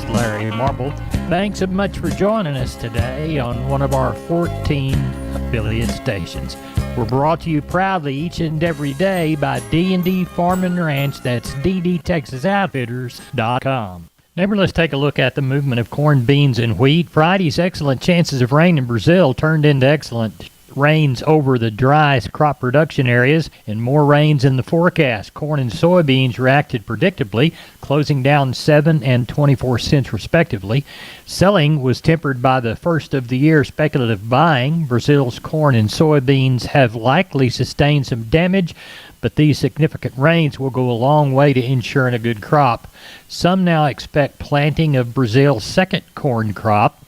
Larry Marble. Thanks so much for joining us today on one of our 14 affiliate stations. We're brought to you proudly each and every day by D&D Farm and Ranch. That's ddtexasoutfitters.com. Neighbor, let's take a look at the movement of corn, beans, and wheat. Friday's excellent chances of rain in Brazil turned into excellent rains over the dry crop production areas and more rains in the forecast. Corn and soybeans reacted predictably, closing down 7 and 24 cents respectively. Selling was tempered by the first of the year speculative buying. Brazil's corn and soybeans have likely sustained some damage, but these significant rains will go a long way to ensuring a good crop. Some now expect planting of Brazil's second corn crop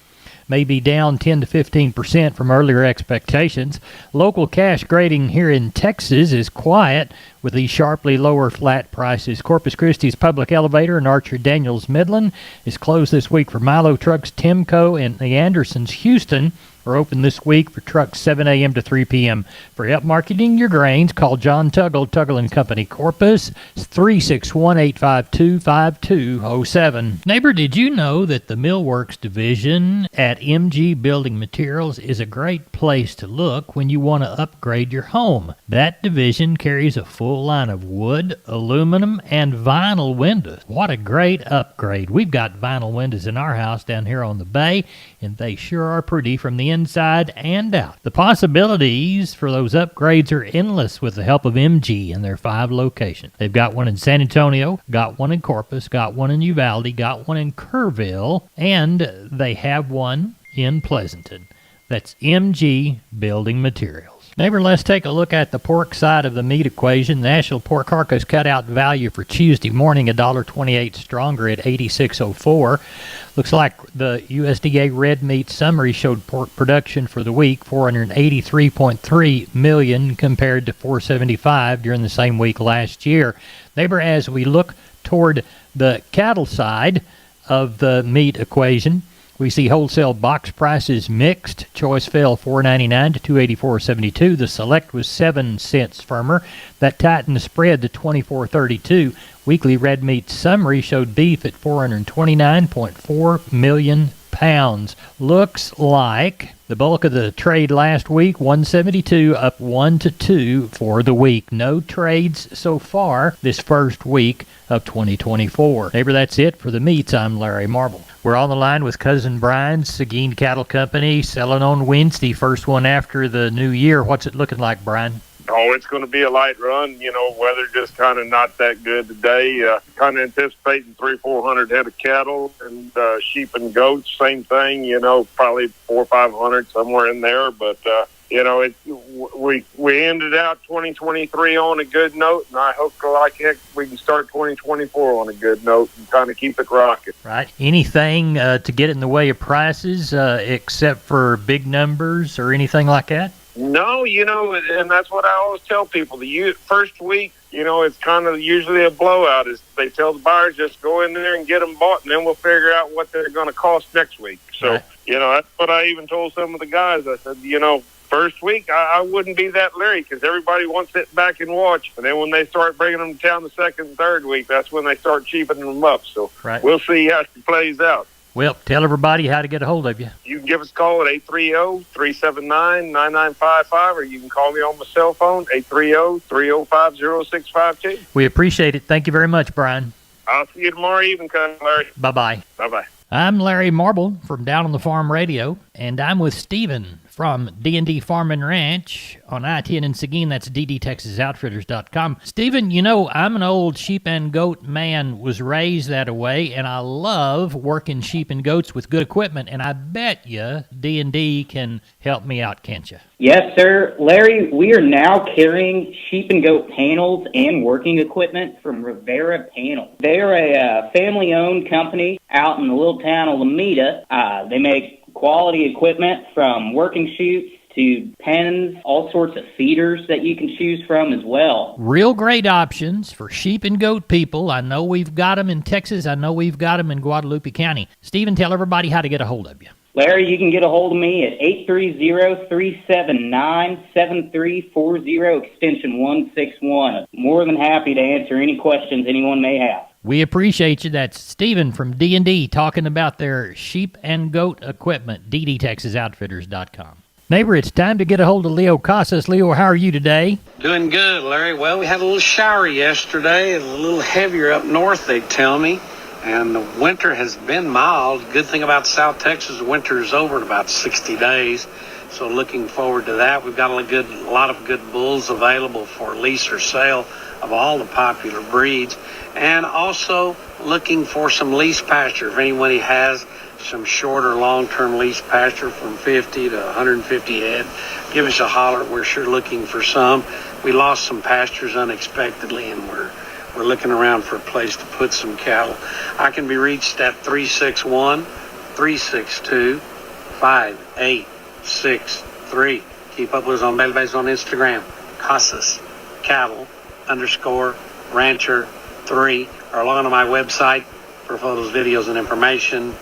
may be down 10 to 15% from earlier expectations. Local cash grading here in Texas is quiet with these sharply lower flat prices. Corpus Christi's Public Elevator and Archer Daniels Midland is closed this week for Milo Trucks. Timco and the Andersons Houston are open this week for trucks 7 a.m. to 3 p.m. For help marketing your grains, call John Tuggle, Tuggle & Company Corpus, 361-852-5207. Neighbor, did you know that the Millworks division at MG Building Materials is a great place to look when you want to upgrade your home? That division carries a full line of wood, aluminum, and vinyl windows. What a great upgrade. We've got vinyl windows in our house down here on the bay, and they sure are pretty from the inside and out. The possibilities for those upgrades are endless with the help of MG and their 5 locations. They've got one in San Antonio, got one in Corpus, got one in Uvalde, got one in Kerrville, and they have one in Pleasanton. That's MG Building Materials. Neighbor, let's take a look at the pork side of the meat equation. National pork carcass cutout value for Tuesday morning, $1.28 stronger at $86.04. Looks like the USDA red meat summary showed pork production for the week, 483.3 million compared to 475 during the same week last year. Neighbor, as we look toward the cattle side of the meat equation, we see wholesale box prices mixed. Choice fell $4.99 to $284.72. The select was 7 cents firmer. That tightened the spread to $24.32. Weekly red meat summary showed beef at 429.4 million pounds. Looks like the bulk of the trade last week, 172 up 1 to 2 for the week. No trades so far this first week of 2024. Neighbor, that's it for the meats. I'm Larry Marble. We're on the line with Cousin Brian, Seguin Cattle Company, selling on Wednesday, first one after the new year. What's it looking like, Brian? Oh, it's going to be a light run. You know, weather just kind of not that good today. Kind of anticipating 300-400 head of cattle, and sheep and goats, same thing. You know, probably 400 or 500 somewhere in there. But you know, we ended out 2023 on a good note, and I hope like heck we can start 2024 on a good note and kind of keep it rocking. Right. Anything to get in the way of prices except for big numbers or anything like that? No, you know, and that's what I always tell people. The first week, you know, it's kind of usually a blowout. Is they tell the buyers just go in there and get them bought, and then we'll figure out what they're going to cost next week. So, right. You know, that's what I even told some of the guys. I said, you know, first week, I wouldn't be that leery because everybody wants to sit back and watch. And then when they start bringing them to town the second and third week, that's when they start cheapening them up. So right. We'll see how it plays out. Well, tell everybody how to get a hold of you. You can give us a call at 830-379-9955, or you can call me on my cell phone, 830-305-0652. We appreciate it. Thank you very much, Brian. I'll see you tomorrow evening, Larry. Bye-bye. Bye-bye. I'm Larry Marble from Down on the Farm Radio, and I'm with Stephen from D&D Farm and Ranch on I-10 in Seguin. That's ddtexasoutfitters.com. Stephen, you know, I'm an old sheep and goat man, was raised that way, and I love working sheep and goats with good equipment, and I bet you D&D can help me out, can't you? Yes, sir. Larry, we are now carrying sheep and goat panels and working equipment from Rivera Panels. They're a family-owned company out in the little town of Lomita. They make quality equipment from working chutes to pens, all sorts of feeders that you can choose from as well. Real great options for sheep and goat people. I know we've got them in Texas. I know we've got them in Guadalupe County. Stephen, tell everybody how to get a hold of you. Larry, you can get a hold of me at 830-379-7340, extension 161. I'm more than happy to answer any questions anyone may have. We appreciate you. That's Stephen from D&D talking about their sheep and goat equipment, ddtexasoutfitters.com. Neighbor, it's time to get a hold of Leo Casas. Leo, how are you today? Doing good, Larry. Well, we had a little shower yesterday, a little heavier up north, they tell me, and the winter has been mild. Good thing about South Texas, the winter is over in about 60 days, so looking forward to that. We've got a lot of good bulls available for lease or sale of all the popular breeds, and also looking for some lease pasture. If anybody has some shorter long-term lease pasture from 50 to 150 head, give us a holler. We're sure looking for some. We lost some pastures unexpectedly, and we're looking around for a place to put some cattle. I can be reached at 361-362-5863. Keep up with us on daily basis on Instagram, Casas Cattle _Rancher 3, or log on to my website for photos, videos, and information,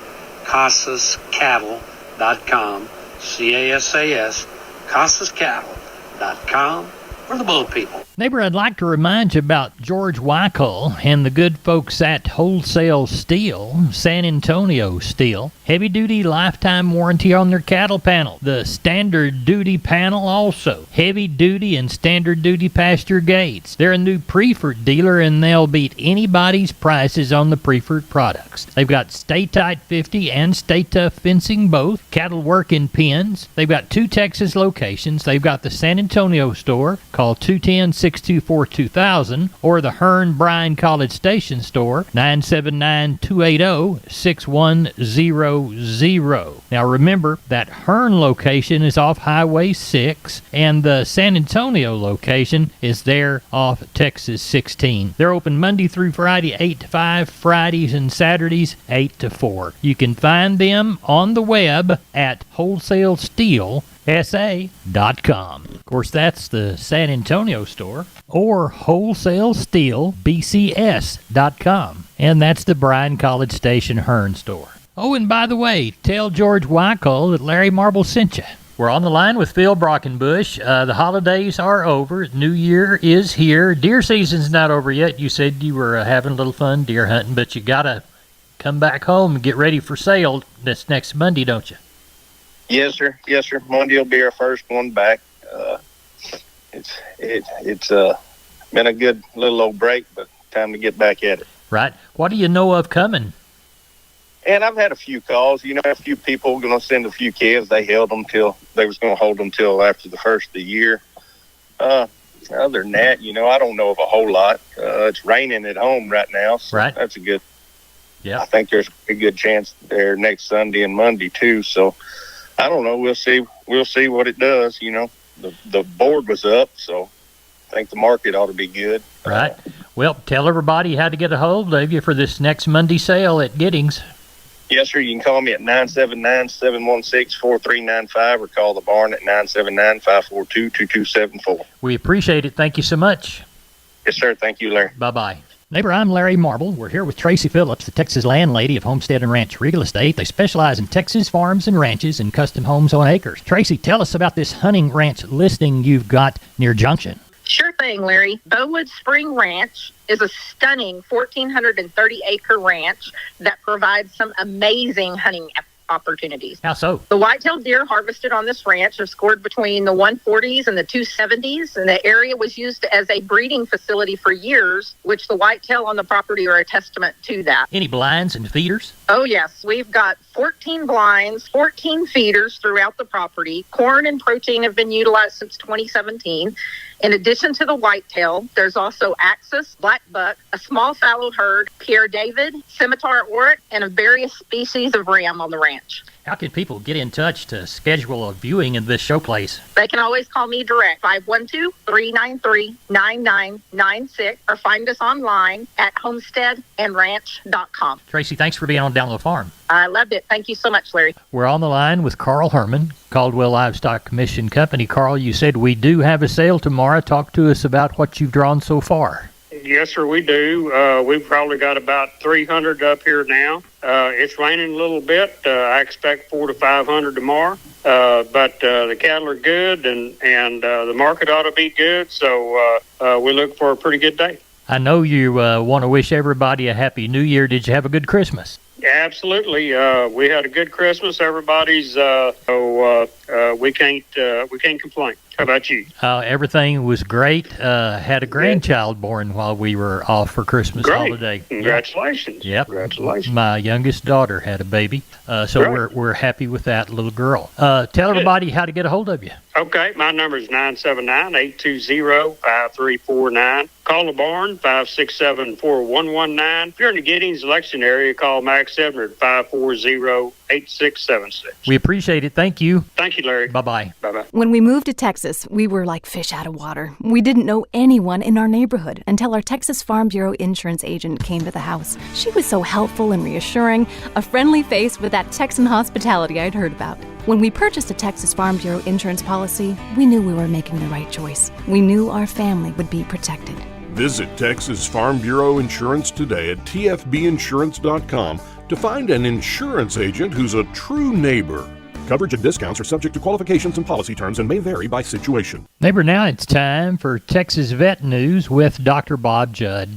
CasasCattle.com, CASAS, CasasCattle.com, for the bull people. Neighbor, I'd like to remind you about George Weichel and the good folks at Wholesale Steel, San Antonio Steel. Heavy-duty lifetime warranty on their cattle panel. The standard duty panel also. Heavy-duty and standard duty pasture gates. They're a new Preferred dealer, and they'll beat anybody's prices on the Preferred products. They've got Stay Tight 50 and Stay Tough fencing both. Cattle work in pens. They've got 2 Texas locations. They've got the San Antonio store. Call 210-624-2000, or the Hearn Bryan College Station store, 979-280-6100. Now remember, that Hearn location is off Highway 6, and the San Antonio location is there off Texas 16. They're open Monday through Friday, 8 to 5, Fridays and Saturdays, 8 to 4. You can find them on the web at wholesalesteel.sa.com. Of course, that's the San Antonio store, or wholesalesteelbcs.com. And that's the Bryan College Station Hearn store. Oh, and by the way, tell George Weichel that Larry Marble sent you. We're on the line with Phil Brockenbush. The holidays are over. New Year is here. Deer season's not over yet. You said you were having a little fun deer hunting, but you got to come back home and get ready for sale this next Monday, don't you? Yes, sir. Yes, sir. Monday will be our first one back. It's been a good little old break, but time to get back at it. Right. What do you know of coming? And I've had a few calls. You know, a few people going to send a few kids. They held them till they was going to hold them till after the first of the year. Other than that, you know, I don't know of a whole lot. It's raining at home right now, so right. That's a good. Yeah. I think there's a good chance there next Sunday and Monday too. So I don't know. We'll see. We'll see what it does. You know, the board was up, so I think the market ought to be good. Right. Well, tell everybody how to get a hold of you for this next Monday sale at Giddings. Yes, sir. You can call me at 979-716-4395 or call the barn at 979-542-2274. We appreciate it. Thank you so much. Yes, sir. Thank you, Larry. Bye-bye. Neighbor, I'm Larry Marble. We're here with Tracy Phillips, the Texas landlady of Homestead and Ranch Real Estate. They specialize in Texas farms and ranches and custom homes on acres. Tracy, tell us about this hunting ranch listing you've got near Junction. Sure thing, Larry. Bowood Spring Ranch is a stunning 1,430-acre ranch that provides some amazing hunting opportunities. How so? The whitetail deer harvested on this ranch have scored between the 140s and the 270s, and the area was used as a breeding facility for years, which the whitetail on the property are a testament to that. Any blinds and feeders? Oh, yes. We've got 14 blinds, 14 feeders throughout the property. Corn and protein have been utilized since 2017. In addition to the whitetail, there's also axis, black buck, a small fallow herd, Pierre David, scimitar oryx, and a various species of ram on the ranch. How can people get in touch to schedule a viewing in this showplace? They can always call me direct, 512-393-9996, or find us online at homesteadandranch.com. Tracy, thanks for being on Down Low Farm. I loved it. Thank you so much, Larry. We're on the line with Carl Herman, Caldwell Livestock Commission Company. Carl, you said we do have a sale tomorrow. Talk to us about what you've drawn so far. Yes, sir, we do. We've probably got about 300 up here now. It's raining a little bit. I expect 400 to 500 tomorrow. But the cattle are good, and the market ought to be good. So we look for a pretty good day. I know you want to wish everybody a happy New Year. Did you have a good Christmas? Absolutely. We had a good Christmas. Everybody's we can't complain. How about you? Everything was great. Had a grandchild born while we were off for Christmas holiday. Congratulations. Yep. Congratulations. My youngest daughter had a baby, so we're happy with that little girl. Tell everybody how to get a hold of you. Okay, my number is 979-820-5349. Call the barn, 567-4119. If you're in the Giddings election area, call Max Ebner at 540-8676. We appreciate it. Thank you. Thank you, Larry. Bye-bye. Bye-bye. When we moved to Texas, we were like fish out of water. We didn't know anyone in our neighborhood until our Texas Farm Bureau insurance agent came to the house. She was so helpful and reassuring, a friendly face with that Texan hospitality I'd heard about. When we purchased a Texas Farm Bureau insurance policy, we knew we were making the right choice. We knew our family would be protected. Visit Texas Farm Bureau Insurance today at tfbinsurance.com to find an insurance agent who's a true neighbor. Coverage and discounts are subject to qualifications and policy terms and may vary by situation. Neighbor, now it's time for Texas Vet News with Dr. Bob Judd.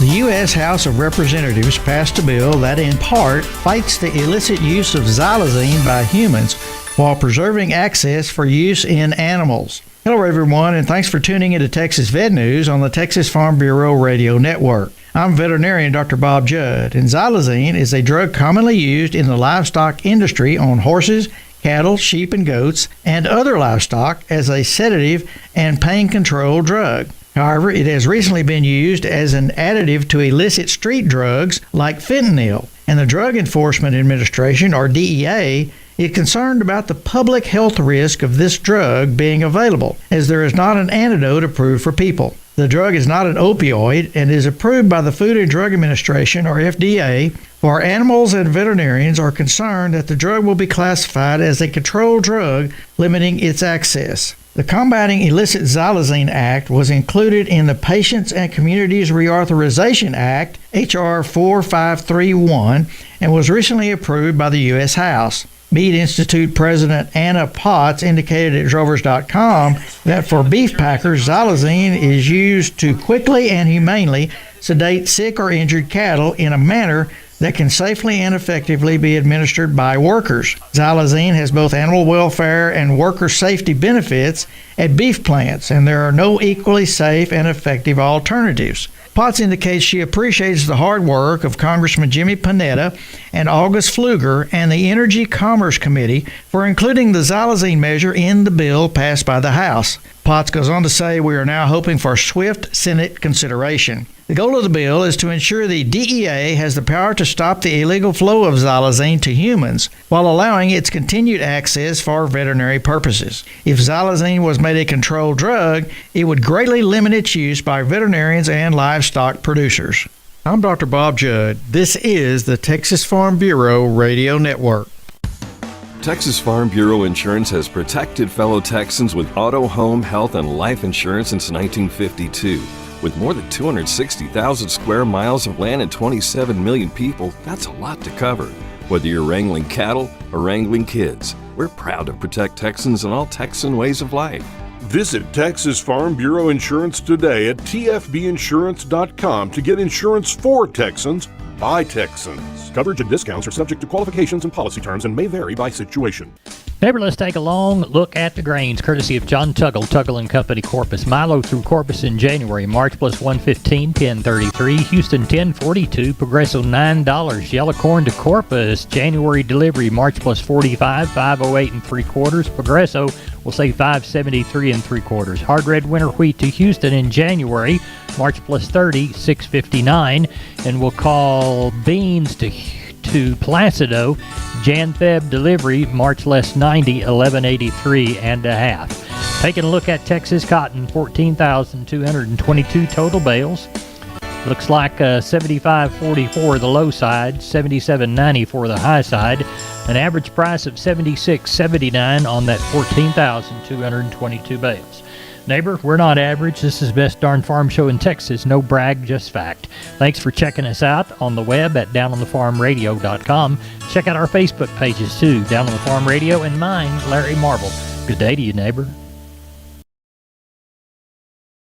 The U.S. House of Representatives passed a bill that in part fights the illicit use of xylazine by humans while preserving access for use in animals. Hello everyone, and thanks for tuning into Texas Vet News on the Texas Farm Bureau Radio Network. I'm veterinarian Dr. Bob Judd, and xylazine is a drug commonly used in the livestock industry on horses, cattle, sheep, and goats, and other livestock as a sedative and pain control drug. However, it has recently been used as an additive to illicit street drugs like fentanyl, and the Drug Enforcement Administration, or DEA, is concerned about the public health risk of this drug being available, as there is not an antidote approved for people. The drug is not an opioid and is approved by the Food and Drug Administration, or FDA, for animals, and veterinarians are concerned that the drug will be classified as a controlled drug, limiting its access. The Combating Illicit Xylazine Act was included in the Patients and Communities Reauthorization Act, H.R. 4531, and was recently approved by the U.S. House. Meat Institute President Anna Potts indicated at Drovers.com that for beef packers, xylazine is used to quickly and humanely sedate sick or injured cattle in a manner that can safely and effectively be administered by workers. Xylazine has both animal welfare and worker safety benefits at beef plants, and there are no equally safe and effective alternatives. Potts indicates she appreciates the hard work of Congressman Jimmy Panetta and August Pfluger and the Energy Commerce Committee for including the xylazine measure in the bill passed by the House. Potts goes on to say, "We are now hoping for swift Senate consideration." The goal of the bill is to ensure the DEA has the power to stop the illegal flow of xylazine to humans while allowing its continued access for veterinary purposes. If xylazine was made a controlled drug, it would greatly limit its use by veterinarians and livestock producers. I'm Dr. Bob Judd. This is the Texas Farm Bureau Radio Network. Texas Farm Bureau Insurance has protected fellow Texans with auto, home, health, and life insurance since 1952. With more than 260,000 square miles of land and 27 million people, that's a lot to cover. Whether you're wrangling cattle or wrangling kids, we're proud to protect Texans in all Texan ways of life. Visit Texas Farm Bureau Insurance today at tfbinsurance.com to get insurance for Texans by Texans. Coverage and discounts are subject to qualifications and policy terms and may vary by situation. Neighbor, let's take a long look at the grains, courtesy of John Tuggle & Company, Corpus. Milo through Corpus in January, March plus 115, 1033. Houston 1042, Progresso $9. Yellow corn to Corpus, January delivery, March plus 45, 508 3/4. Progresso will say 573 3/4. Hard red winter wheat to Houston in January, March plus 30, 659. And we'll call beans to Placido, Jan-Feb delivery, March less 90, 1183 and a half. Taking a look at Texas cotton, 14,222 total bales. Looks like 75.44 the low side, 77.90 for the high side. An average price of 76.79 on that 14,222 bales. Neighbor, we're not average. This is the best darn farm show in Texas. No brag, just fact. Thanks for checking us out on the web at downonthefarmradio.com. Check out our Facebook pages too, Down on the Farm Radio, and mine, Larry Marble. Good day to you, neighbor.